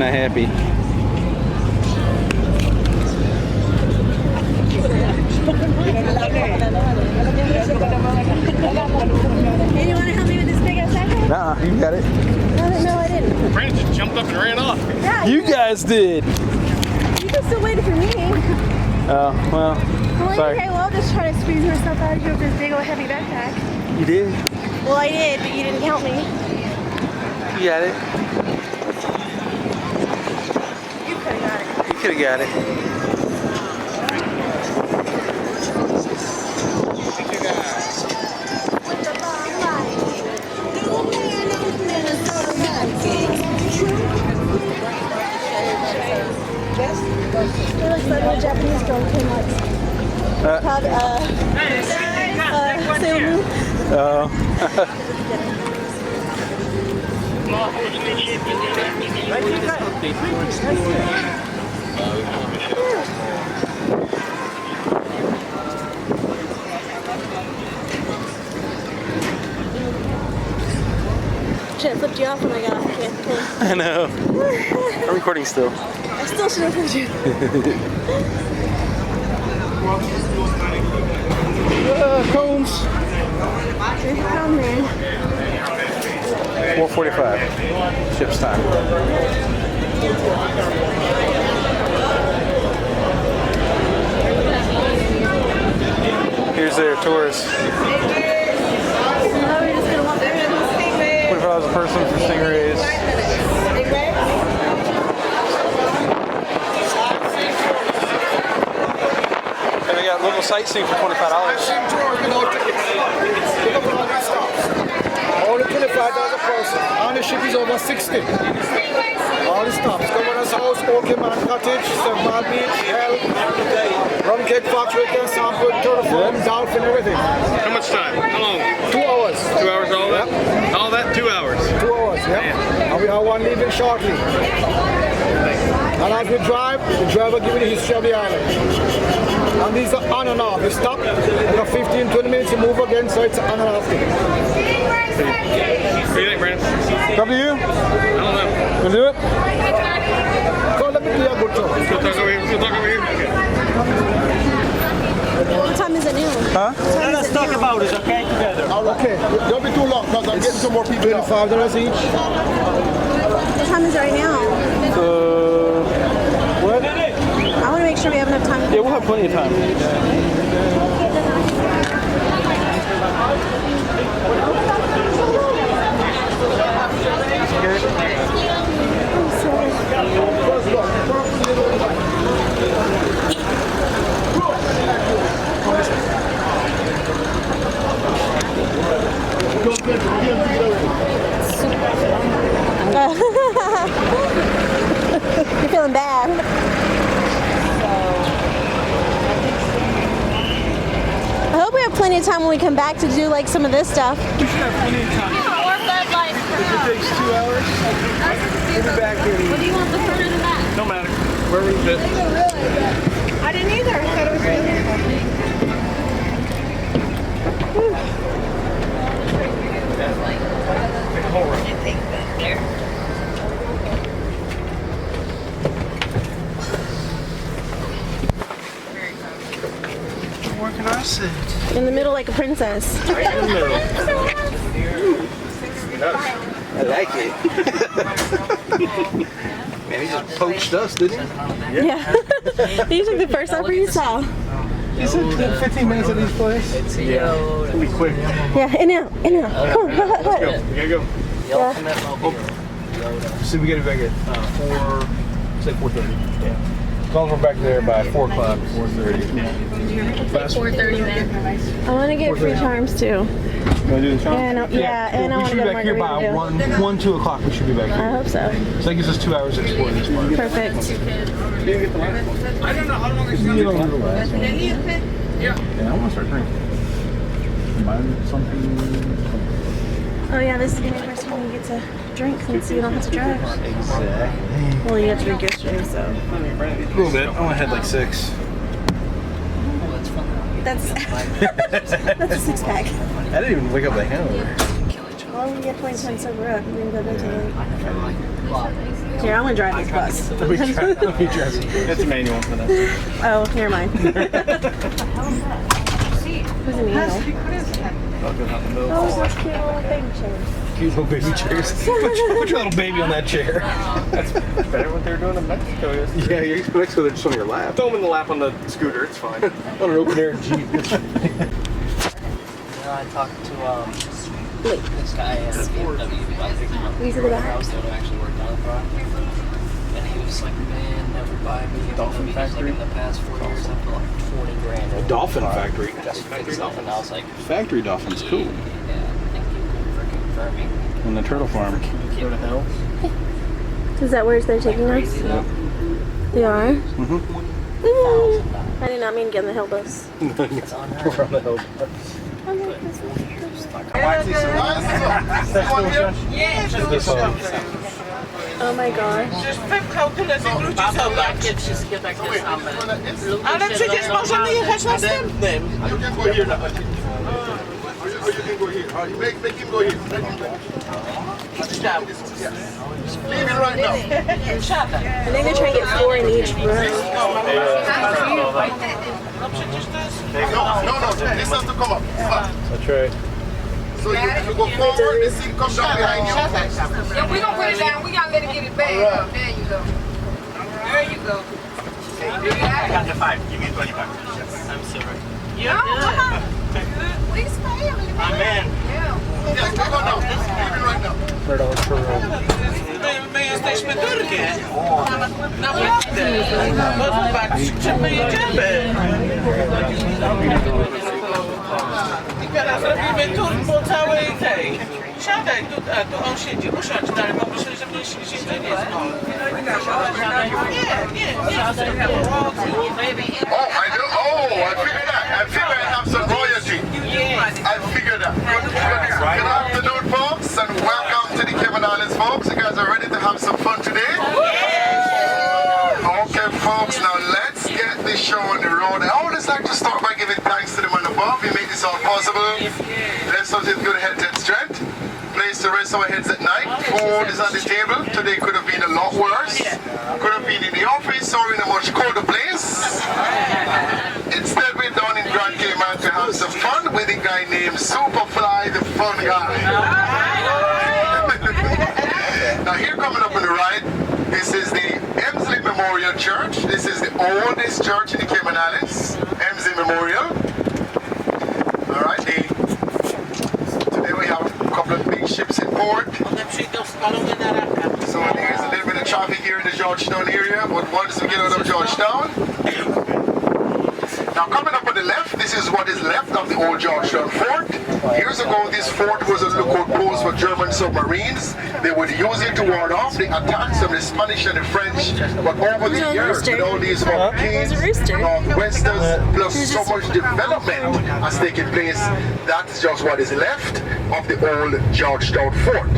not happy. Hey, you want to help me with this big ass backpack? Nah, you got it. No, I didn't. Brandon just jumped up and ran off. Yeah, You guys did. you just still waited for me. Oh, well, Well, sorry. okay, well, I'll just try to squeeze myself out of here with this big old heavy backpack. You did? Well, I did, but you didn't help me. You got it. You could have got it. You could have got it. It looks like my Japanese girl came like called Seimu. Oh. Should have flipped you off when I got off the thing. I know. I'm recording still. I still should have flipped you. Cones. There's a cone there. 4:45. Ship's time. Here's their tours. Now we're just gonna walk there. $25 a person for stingrays. And they got local sightseeing for $25. Only $25 a person. And the ship is over 60. All the stops. Governor's House, Cayman Cottage, St. Mal Beach, Hell, Rum Cake Factory, Sample, Turtle Farm, Dolphin, everything. How much time? How long? 2 hours. 2 hours, all that? Yep. All that? 2 hours. 2 hours, yeah. And we have one leaving shortly. And as we drive, the driver gives you the history of the island. And these are on and off. You stop, and for 15, 20 minutes you move again, so it's on and off thing. What do you think, Brandon? Up to you. I don't know. Wanna do it? So let me do a good job. We'll talk over here. We'll talk over here. Okay. What time is it now? Huh? Let us talk about it, okay? Together. Okay, don't be too long, because I'm getting some more people. $25 each. What time is it right now? What? I want to make sure we have enough time. Yeah, we'll have plenty of time. You're feeling bad. I hope we have plenty of time when we come back to do like some of this stuff. We should have plenty of time. Or Bud Light. If it takes 2 hours, we'll be back here. What do you want, the front or the back? No matter. Wherever you fit. I didn't either. I thought it was really Where can I sit? in the middle like a princess. Right in the middle. I like it. Man, he just poached us, didn't he? Yeah. You took the first offer you saw. He said 15 minutes at each place. Yeah. It'll be quick. Yeah, in and out, in and out. Come on, go. We gotta go. Yeah. So we gotta be back at 4:30. Yeah. As long as we're back there by 4 o'clock, 4:30. 4:30 there. I want to get free charms too. Want to do the charm? And I want to We should be go to back here by Margarita. 1, 2 o'clock. We should be back I here. hope so. So that gives us 2 hours to explore this part. Perfect. I don't know how long it's going to be. Yeah, I want to start drinking. Combine something. Oh yeah, this is gonna be the first time you get to drink since you don't have to drive. Exactly. Well, you got to drink yesterday, so. A little bit. I only had like 6. That's that's a 6-pack. I didn't even wake up the hangover. Well, we get plenty of time sober up. We can go to Here, I'm gonna drive this bus. Let me drive it. It's a manual for that. Oh, never mind. Who's a manual? I'll go out in the middle. Oh, those cute little baby chairs. Cute little baby chairs. Put your little baby on that chair. That's better what they were doing in Mexico yesterday. Yeah, you're next to it just on your lap. Throw them in the lap on the scooter, it's fine. On an open air Jeep. I talked to this guy at BMW These are the back. house that actually worked on the project. And he was like, man, never buy me a Dolphin movie. Factory? Like in the past 4 years, I put like 20 grand. A dolphin factory. Factory dolphin. I was like, Factory dolphins, cool. yeah, thank you for confirming. On the turtle farm. Go to hell. Is that where they're taking us? Crazy. They are? Mm-hmm. I did not mean to get on the hill bus. It's on her. From the hill. I like this one. Oh my gosh. Just get back to his number. Ale przecież możemy jechać następnym. You can go here now. Or you can go here. Make him go here. Make him go. Leave it right now. I think they're trying to get 4 in each row. No. This has to come up. That's right. So you go forward, the seat comes down behind you. If we don't put it down, we gotta let it get it back. There you go. There you go. I got the 5. You get 25. I'm silver. No, come on. Please pay him. I'm in. Yeah. Yes, go now. Leave it right now. $100 per row. My jesteśmy Turkiem. Naprawdę. Bo zobacz, czym my jedziemy. I teraz robimy tur po całej tej. Siadaj, tu on siedzi. Usiądź, ale bo myślę, że mnie siedzi, to nie jest on. Nie. Oh, I do. Oh, I figured that. I figured I have some royalty. I figured that. Good afternoon, folks, and welcome to the Cayman Islands, folks. You guys are ready to have some fun today? Okay, folks, now let's get this show on the road. I always like to start by giving thanks to the man above. He made this all possible. Let's have good health and strength. Place to rest our heads at night. Food is on the table. Today could have been a lot worse. Could have been in the office or in a much colder place. Instead, we're down in Grand Cayman to have some fun with a guy named Superfly, the fun guy. Now here coming up on the right, this is the Emsley Memorial Church. This is the oldest church in the Cayman Islands. Emsley Memorial. All right, today we have a couple of big ships in port. So there's a little bit of traffic here in the Georgetown area, but once we get out of Georgetown, now coming up on the left, this is what is left of the old Georgetown fort. Years ago, this fort was a lookout post for German submarines. They would use it to ward off the attacks of the Spanish and the French. But over the years, with all these hurricanes, northwesters, plus so much development has taken place, that's just what is left of the old Georgetown fort.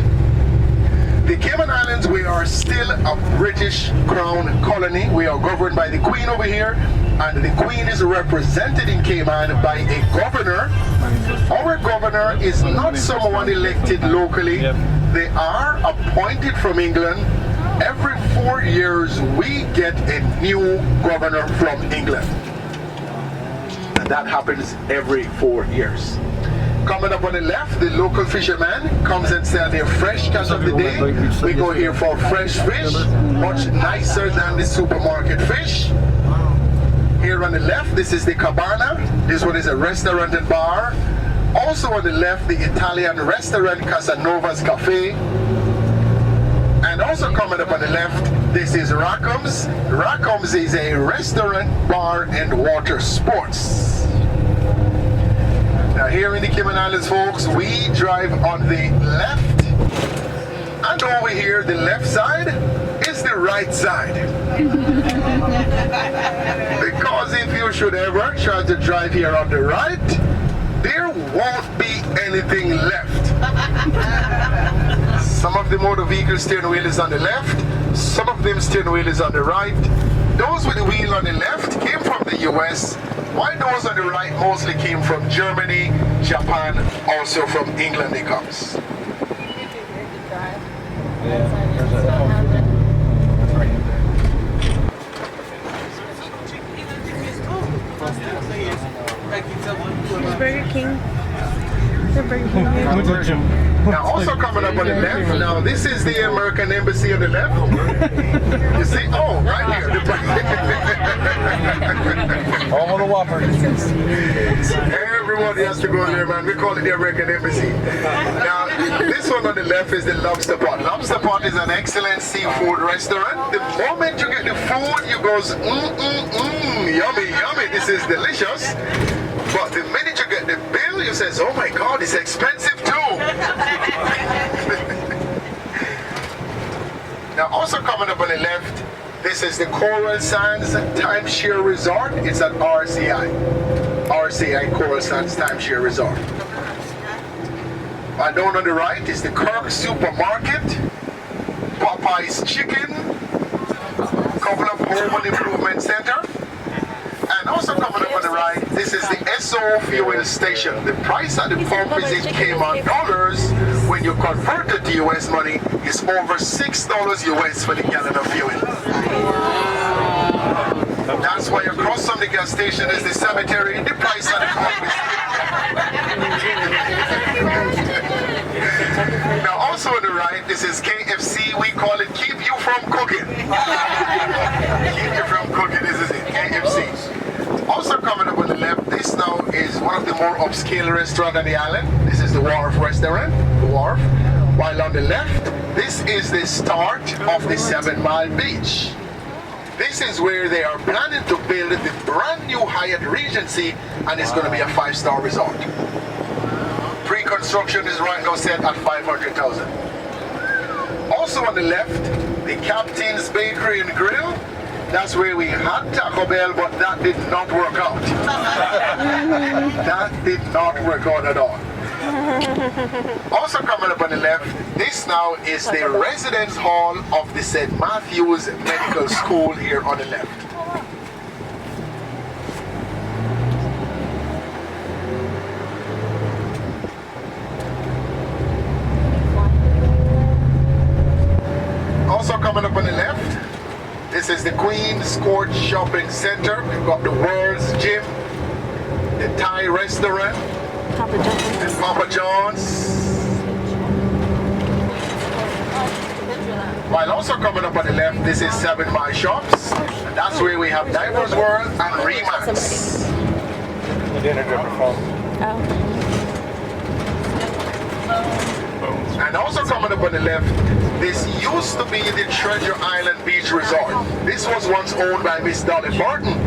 The Cayman Islands, we are still a British Crown colony. We are governed by the Queen over here, and the Queen is represented in Cayman by a governor. Our governor is not someone elected locally. They are appointed from England. Every 4 years, we get a new governor from England. And that happens every 4 years. Coming up on the left, the local fisherman comes and sells their fresh catch of the day. We go here for fresh fish, much nicer than the supermarket fish. Here on the left, this is the Cabana. This one is a restaurant and bar. Also on the left, the Italian restaurant Casanova's Cafe. And also coming up on the left, this is Rackham's. Rackham's is a restaurant, bar, and water sports. Now here in the Cayman Islands, folks, we drive on the left, and over here, the left side is the right side. Because if you should ever try to drive here on the right, there won't be anything left. Some of the motor vehicle steering wheel is on the left, some of them steering wheel is on the right. Those with the wheel on the left came from the US, while those on the right mostly came from Germany, Japan, also from England it comes. Yeah, there's a King. The Burger King here. What's that, Jim? Now, also coming up on the left, now this is the American Embassy on the left. You see? Oh, right here. All on the Whopper. Everybody has to go there, man. We call it the American Embassy. Now, this one on the left is the Lobster Pot. Lobster Pot is an excellent seafood restaurant. The moment you get the food, you goes, yummy, yummy. This is delicious. But the minute you get the bill, you says, oh my God, it's expensive too. Now, also coming up on the left, this is the Coral Sands Timeshare Resort. It's at RCI Coral Sands Timeshare Resort. And down on the right is the Kirk Supermarket, Popeye's Chicken, couple of Home and Improvement Center. And also coming up on the right, this is the SO fuel station. The price at the pump is in Cayman dollars. When you convert it to US money, it's over $6 US for the gallon of fuel. That's why across from the gas station is the cemetery. The price at the pump is. Now also on the right, this is KFC. We call it keep you from cooking. Keep you from cooking, this is it, KFC. Also coming up on the left, this now is one of the more upscale restaurants on the island. This is the Wharf restaurant, the Wharf. While on the left, this is the start of the 7 Mile Beach. This is where they are planning to build the brand new Hyatt Regency, and it's going to be a 5-star resort. Pre-construction is right now set at $500,000. Also on the left, the Captain's Bakery and Grill. That's where we had Taco Bell, but that did not work out. That did not work out at all. Also coming up on the left, this now is the residence hall of the St. Matthew's Medical School here on the left. Also coming up on the left, this is the Queen's Court Shopping Center. We've got the World's Gym, the Thai restaurant, and Papa John's. While also coming up on the left, this is 7 Mile Shops. And that's where we have Diapers World and Remax. The dinner driver phone. And also coming up on the left, this used to be the Treasure Island Beach Resort. This was once owned by Miss Dolly Parton.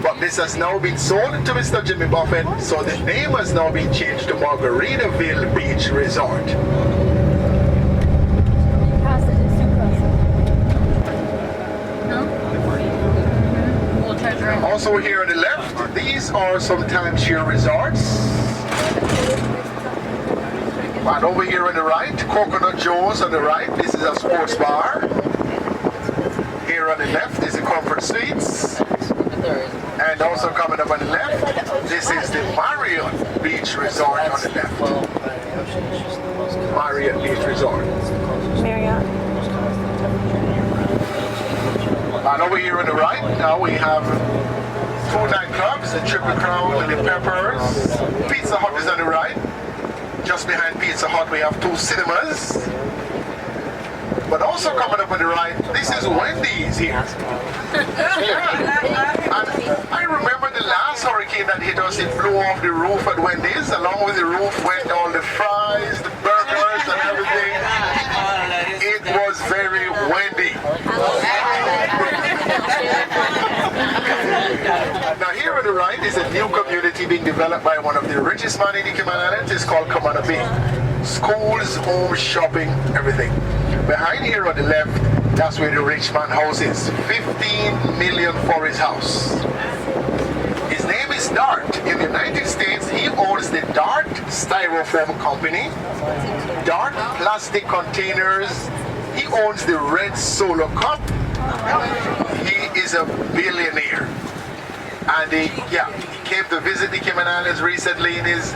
But this has now been sold to Mr. Jimmy Buffett, so the name has now been changed to Margaritaville Beach Resort. Also here on the left, these are some timeshare resorts. And over here on the right, Coconut Joe's on the right, this is a sports bar. Here on the left is the Comfort Suites. And also coming up on the left, this is the Marriott Beach Resort on the left. Marriott Beach Resort. Marriott. And over here on the right, now we have 2 nightclubs, the Triple Crown and the Peppers. Pizza Hut is on the right. Just behind Pizza Hut, we have 2 cinemas. But also coming up on the right, this is Wendy's here. And I remember the last hurricane that hit us, it blew off the roof at Wendy's. Along with the roof went all the fries, the burgers and everything. It was very windy. Now here on the right is a new community being developed by one of the richest men in the Cayman Islands. It's called Kamana Bay. Schools, homes, shopping, everything. Behind here on the left, that's where the rich man house is. 15 million for his house. His name is Dart. In the United States, he owns the Dart Styrofoam Company, Dart Plastic Containers. He owns the Red Solo Cup. He is a billionaire. And he came to visit the Cayman Islands recently in his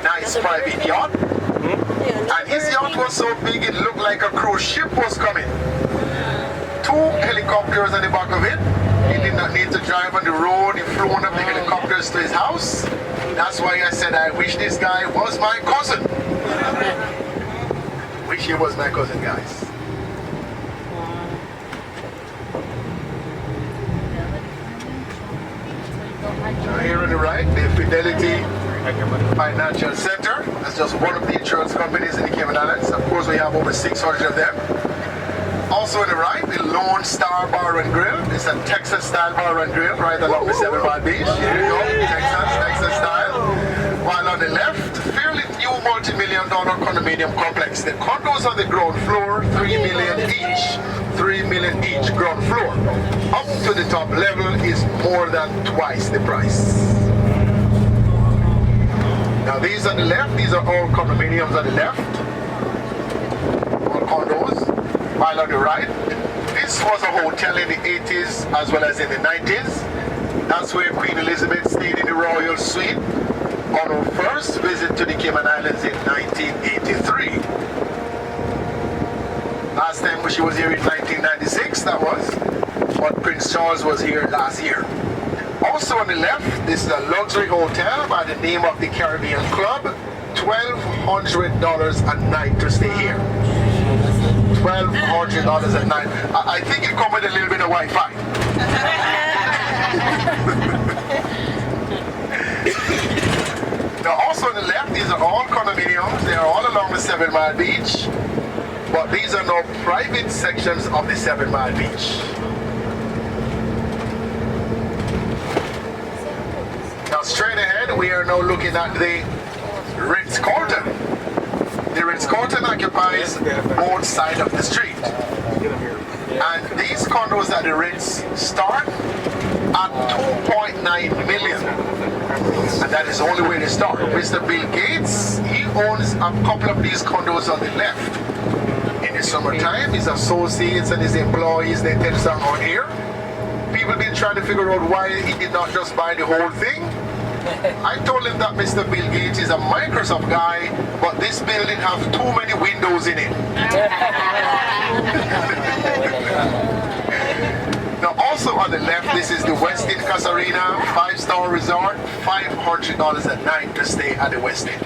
nice private yacht. And his yacht was so big it looked like a cruise ship was coming. 2 helicopters on the back of it. He did not need to drive on the road. He flew one of the helicopters to his house. That's why I said I wish this guy was my cousin. Wish he was my cousin, guys. Now here on the right, the Fidelity Financial Center. That's just one of the insurance companies in the Cayman Islands. Of course, we have over 600 of them. Also on the right, the Lone Star Bar and Grill. It's a Texas-style bar and grill right along the 7 Mile Beach. Here you go, Texas style. While on the left, fairly new multi-million-dollar condominium complex. The condos on the ground floor, $3 million each. $3 million each ground floor. Up to the top level is more than twice the price. Now these on the left, these are all condominiums on the left. All condos. While on the right, this was a hotel in the 80s as well as in the 90s. That's where Queen Elizabeth stayed in the Royal Suite on her first visit to the Cayman Islands in 1983. Last time she was here in 1996, that was. But Prince Charles was here last year. Also on the left, this is a luxury hotel by the name of the Caribbean Club. $1,200 a night to stay here. $1,200 a night. I think it comes with a little bit of Wi-Fi. Now also on the left, these are all condominiums. They are all along the 7 Mile Beach. But these are now private sections of the 7 Mile Beach. Now straight ahead, we are now looking at the Ritz-Carlton. The Ritz-Carlton occupies both sides of the street. And these condos at the Ritz start at $2.9 million. And that is the only way they start. Mr. Bill Gates, he owns a couple of these condos on the left. In the summertime, his associates and his employees, they tend to start out here. People have been trying to figure out why he did not just buy the whole thing. I told him that Mr. Bill Gates is a Microsoft guy, but this building has too many windows in it. Now also on the left, this is the Westin Casarina 5-star resort, $500 a night to stay at the Westin.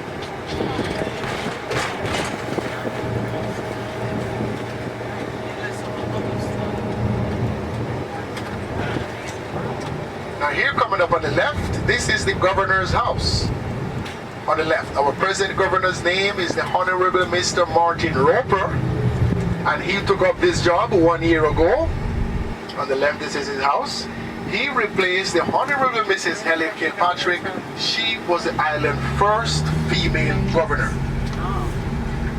Now here coming up on the left, this is the governor's house. On the left, our present governor's name is the Honorable Mr. Martin Roper, and he took up this job 1 year ago. On the left, this is his house. He replaced the Honorable Mrs. Helen Kilpatrick. She was the island's first female governor.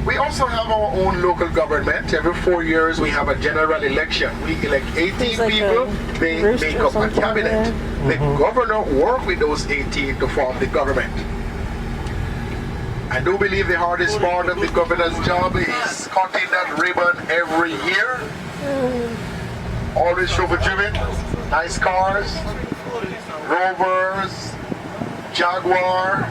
We also have our own local government. Every 4 years we have a general election. We elect 18 people, they make up a cabinet. The governor works with those 18 to form the government. I do believe the hardest part of the governor's job is cutting that ribbon every year. Always chauffeur driven, nice cars, Rovers, Jaguar.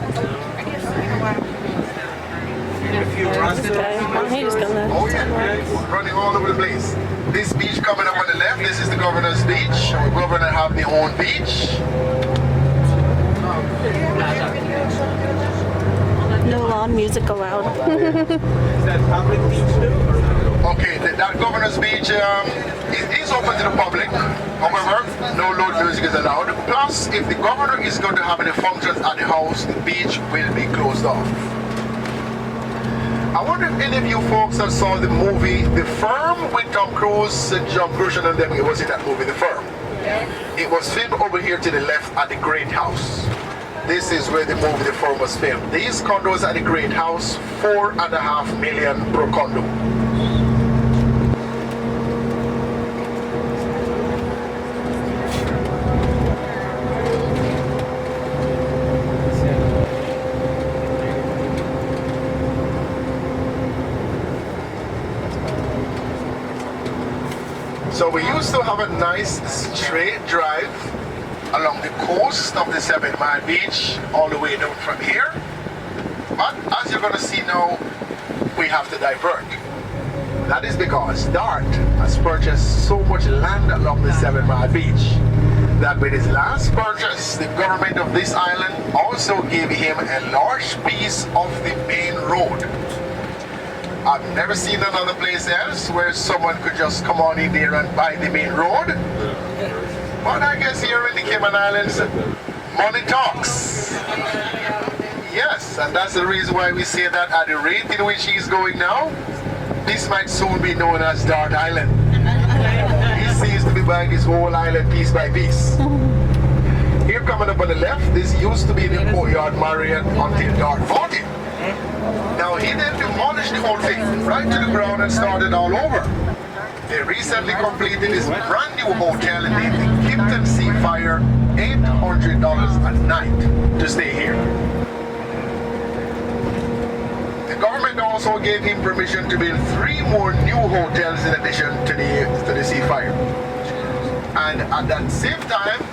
Oh yeah, running all over the place. This beach coming up on the left, this is the governor's beach. Our governor have their own beach. No lawn music allowed. Okay, that governor's beach is open to the public. However, no loud music is allowed. Plus, if the governor is going to have any functions at the house, the beach will be closed off. I wonder if any of you folks have saw the movie The Firm with Tom Cruise, John Grushin and them. It was in that movie, The Firm. It was filmed over here to the left at the Great House. This is where the movie The Firm was filmed. These condos at the Great House, $4.5 million per condo. So we used to have a nice straight drive along the coast of the 7 Mile Beach, all the way down from here. But as you're going to see now, we have to divert. That is because DART has purchased so much land along the 7 Mile Beach. that with his last purchase, the government of this island also gave him a large piece of the main road. I've never seen another place else where someone could just come on in there and buy the main road. But I guess here in the Cayman Islands, money talks. Yes, and that's the reason why we say that at the rate in which he's going now, this might soon be known as Dart Island. He seems to be buying this whole island piece by piece. Here coming up on the left, this used to be the Courtyard Marriott until Dart bought it. Now he then demolished the whole thing right to the ground and started all over. They recently completed this brand new hotel named the Kipton Seafire, $800 a night to stay here. The government also gave him permission to build 3 more new hotels in addition to the Seafire. And at that same time,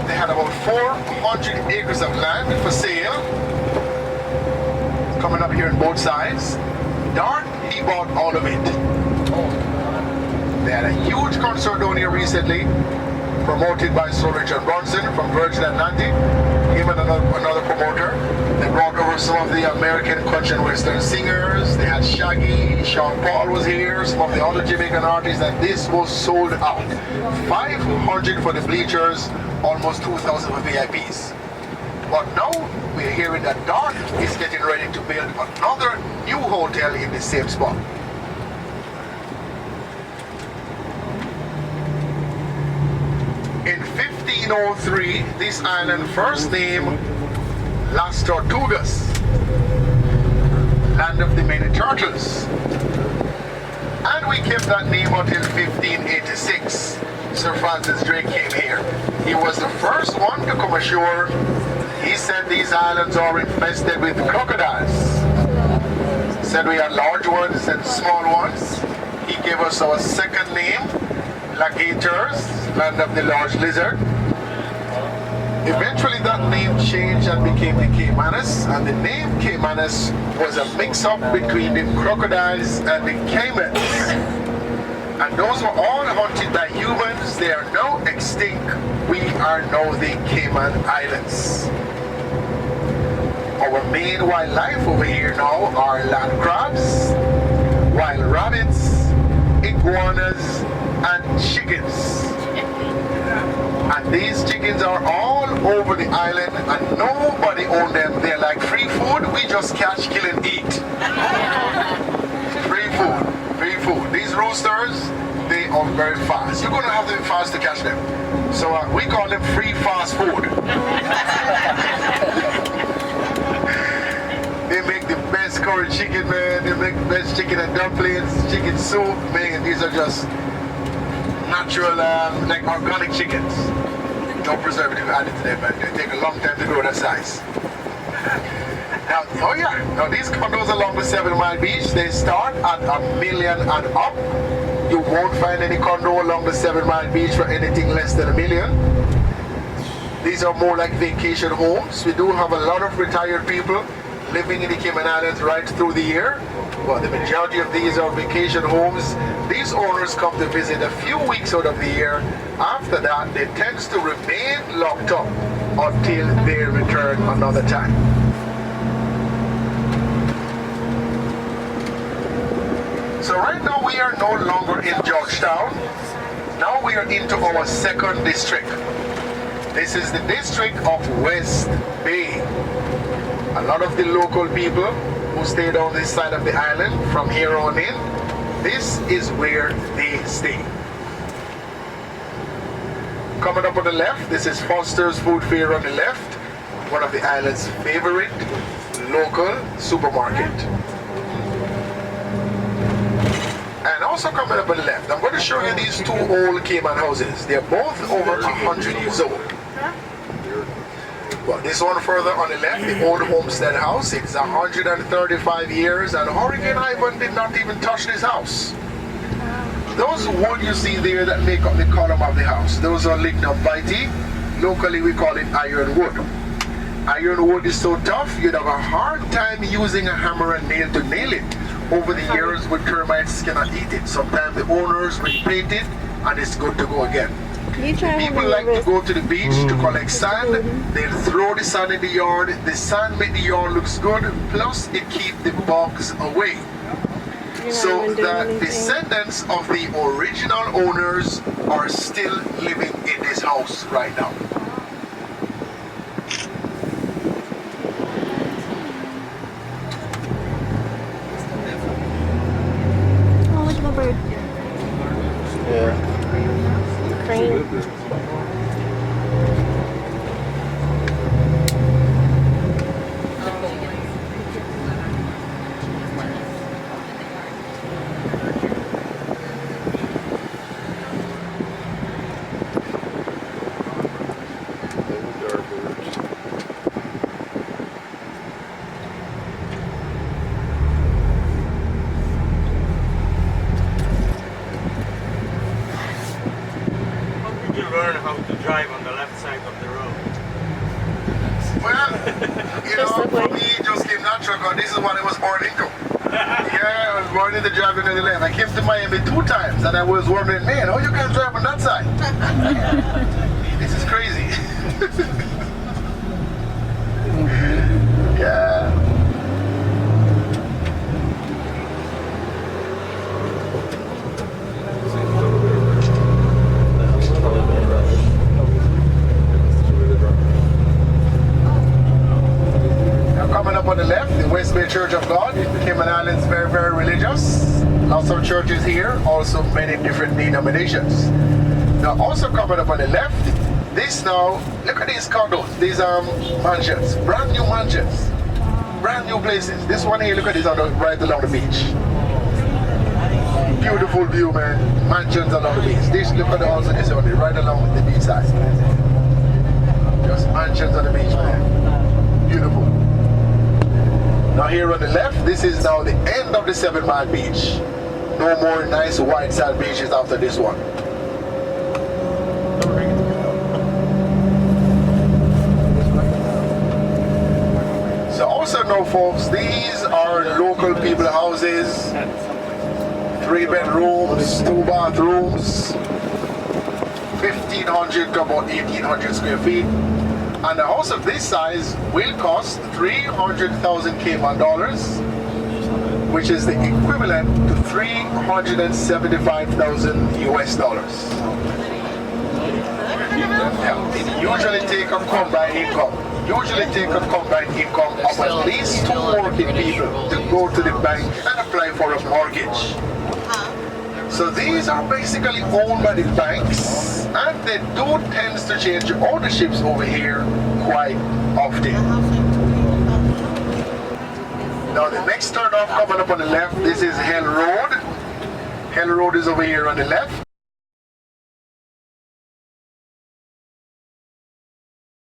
they had about 400 acres of land for sale. Coming up here on both sides. Dart, he bought all of it. They had a huge concert down here recently, promoted by Sir Richard Bronson from Virgin Atlantic. Him and another promoter. They brought over some of the American country and western singers. They had Shaggy, Sean Paul was here, some of the other Jamaican artists, and this was sold out. 500 for the bleachers, almost 2,000 for VIPs. But now we're hearing that Dart is getting ready to build another new hotel in the same spot. In 1503, this island first named Las Tortugas, land of the many turtles. And we kept that name until 1586. Sir Francis Drake came here. He was the first one to come ashore. He said these islands are infested with crocodiles. Said we had large ones and small ones. He gave us our second name, Lagators, land of the large lizard. Eventually that name changed and became the Caymanas, and the name Caymanas was a mix-up between the crocodiles and the caimans. And those were all hunted by humans. They are now extinct. We are now the Cayman Islands. Our main wildlife over here now are land crabs, wild rabbits, iguanas, and chickens. And these chickens are all over the island and nobody owns them. They're like free food. We just catch, kill, and eat. Free food, free food. These roosters, they are very fast. You're going to have to be fast to catch them. So we call them free fast food. They make the best curry chicken, man. They make the best chicken and dumplings, chicken soup, man. These are just natural, like organic chickens. No preservative added to them, man. They take a long time to grow that size. Now, oh yeah, now these condos along the 7 Mile Beach, they start at $1 million and up. You won't find any condo along the 7 Mile Beach for anything less than $1 million. These are more like vacation homes. We do have a lot of retired people living in the Cayman Islands right through the year. But the majority of these are vacation homes. These owners come to visit a few weeks out of the year. After that, they tend to remain locked up until they return another time. So right now we are no longer in Georgetown. Now we are into our second district. This is the district of West Bay. A lot of the local people who stay on this side of the island from here on in, this is where they stay. Coming up on the left, this is Foster's Food Fair on the left, one of the island's favorite local supermarket. And also coming up on the left, I'm going to show you these 2 old Cayman houses. They're both over 100 years old. Well, this one further on the left, the old homestead house, it's 135 years, and Hurricane Ivan did not even touch this house. Those wood you see there that make up the column of the house, those are lignum vitae. Locally we call it ironwood. Ironwood is so tough, you'd have a hard time using a hammer and nail to nail it. Over the years, with termites cannot eat it. Sometimes the owners repaint it, and it's good to go again. You try People holding like your to wrist. go to the beach to collect sand. They'll throw the sand in the yard. The sand make the yard looks good. Plus, it keeps the bugs away. You're not So even doing the anything. descendants of the original owners are still living in this house right now. Oh, look at the bird. Yeah. Crane. How did you learn how to drive on the left side of the road? Well, you know, for me, it just came natural because this is what I was born into. Yeah, I was born into driving on the left. I came to Miami 2 times and I was wondering, man, how you can drive on that side? This is crazy. Yeah. Now coming up on the left, the West Bay Church of God. Cayman Islands, very, very religious. Lots of churches here, also many different denominations. Now also coming up on the left, this now, look at these condos, these mansions, brand new mansions, brand new places. This one here, look at this right along the beach. Beautiful view, man. Mansions along the beach. This, look at also this one, right along the beach side. Just mansions on the beach, man. Beautiful. Now here on the left, this is now the end of the 7 Mile Beach. No more nice white sand beaches after this one. So also know, folks, these are local people houses. 3 bedrooms, 2 bathrooms, 1,500 to about 1,800 square feet. And a house of this size will cost 300,000 Cayman dollars, which is the equivalent to 375,000 US dollars. Yeah, it usually take a combined income. Usually take a combined income of at least 2 working people to go to the bank and apply for a mortgage. So these are basically owned by the banks, and they do tend to change ownerships over here quite often. Now the next turn off coming up on the left, this is Hell Road. Hell Road is over here on the left.